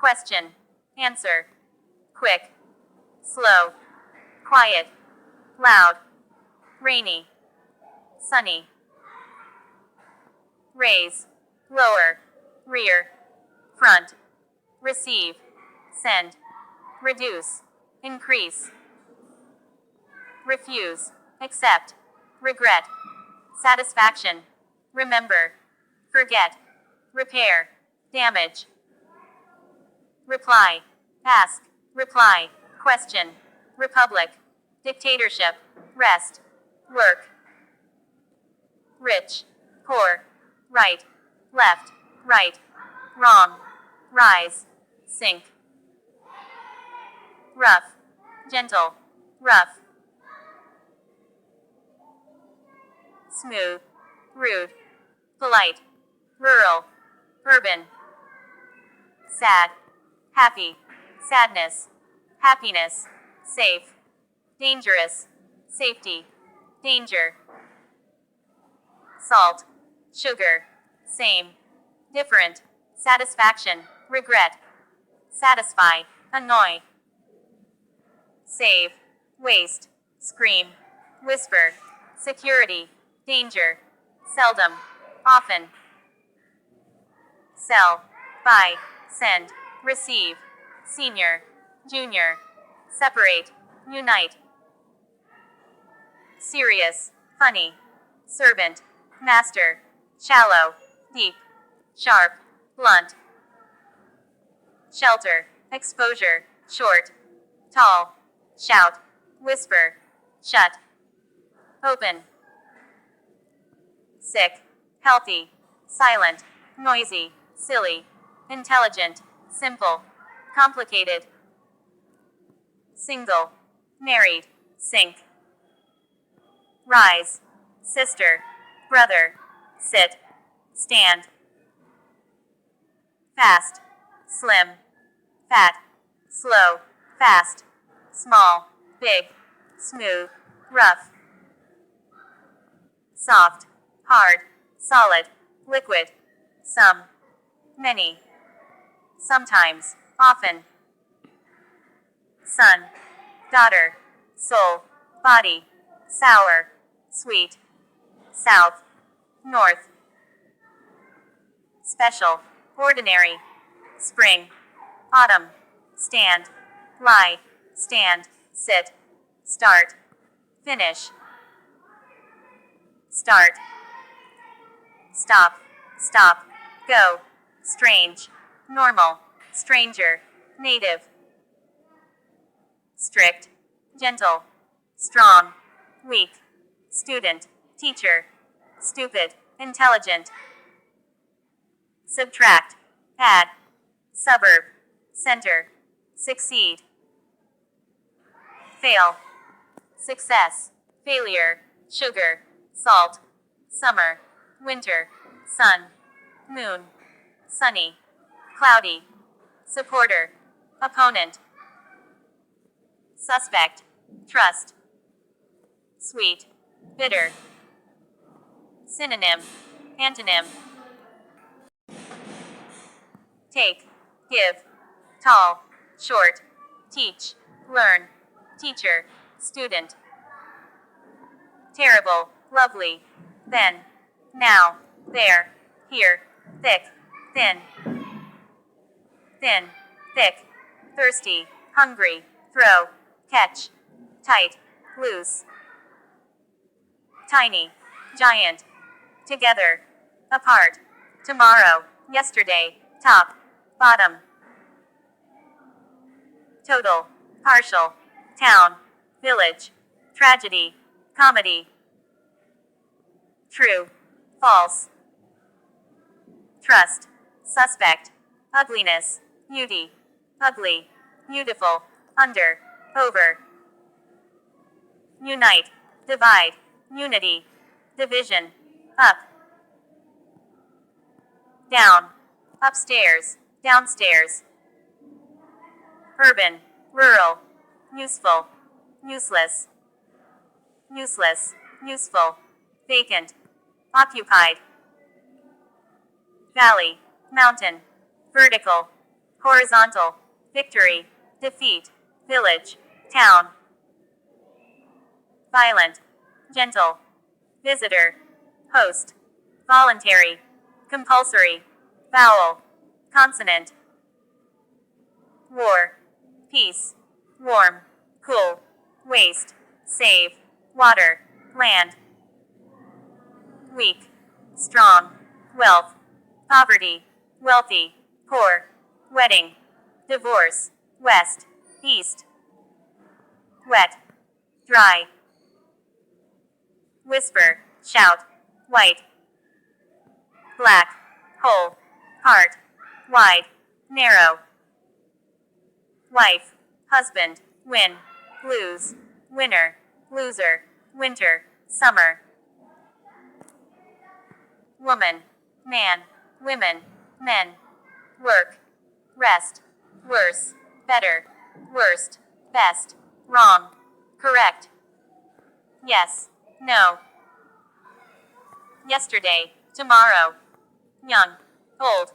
question, answer, quick, slow, quiet, loud, rainy, sunny, raise, lower, rear, front, receive, send, reduce, increase, refuse, accept, regret, satisfaction, remember, forget, repair, damage, reply, ask, reply, question, republic, dictatorship, rest, work, rich, poor, right, left, right, wrong, rise, sink, rough, gentle, rough, smooth, rude, polite, rural, urban, sad, happy, sadness, happiness, safe, dangerous, safety, danger, salt, sugar, same, different, satisfaction, regret, satisfy, annoy, save, waste, scream, whisper, security, danger, seldom, often, sell, buy, send, receive, senior, junior, separate, unite, serious, funny, servant, master, shallow, deep, sharp, blunt, shelter, exposure, short, tall, shout, whisper, shut, open, sick, healthy, silent, noisy, silly, intelligent, simple, complicated, single, married, sink, rise, sister, brother, sit, stand, fast, slim, fat, slow, fast, small, big, smooth, rough, soft, hard, solid, liquid, some, many, sometimes, often, son, daughter, soul, body, sour, sweet, south, north, special, ordinary, spring, autumn, stand, lie, stand, sit, start, finish, start, stop, stop, go, strange, normal, stranger, native, strict, gentle, strong, weak, student, teacher, stupid, intelligent, subtract, add, suburb, center, succeed, fail, success, failure, sugar, salt, summer, winter, sun, moon, sunny, cloudy, supporter, opponent, suspect, trust, sweet, bitter, synonym, antonym, take, give, tall, short, teach, learn, teacher, student, terrible, lovely, then, now, there, here, thick, thin, thin, thick, thirsty, hungry, throw, catch, tight, loose, tiny, giant, together, apart, tomorrow, yesterday, top, bottom, total, partial, town, village, tragedy, comedy, true, false, trust, suspect, ugliness, beauty, ugly, beautiful, under, over, unite, divide, unity, division, up, down, upstairs, downstairs, urban, rural, useful, useless, useless, useful, vacant, occupied, valley, mountain, vertical, horizontal, victory, defeat, village, town. Violent, gentle, visitor, host, voluntary, compulsory, vowel, consonant. War, peace, warm, cool, waste, save, water, land. Weak, strong, wealth, poverty, wealthy, poor, wedding, divorce, west, east. Wet, dry. Whisper, shout, white. Black, whole, heart, wide, narrow. Wife, husband, win, lose, winner, loser, winter, summer. Woman, man, women, men. Work, rest, worse, better, worst, best, wrong, correct. Yes, no. Yesterday, tomorrow. Young, old,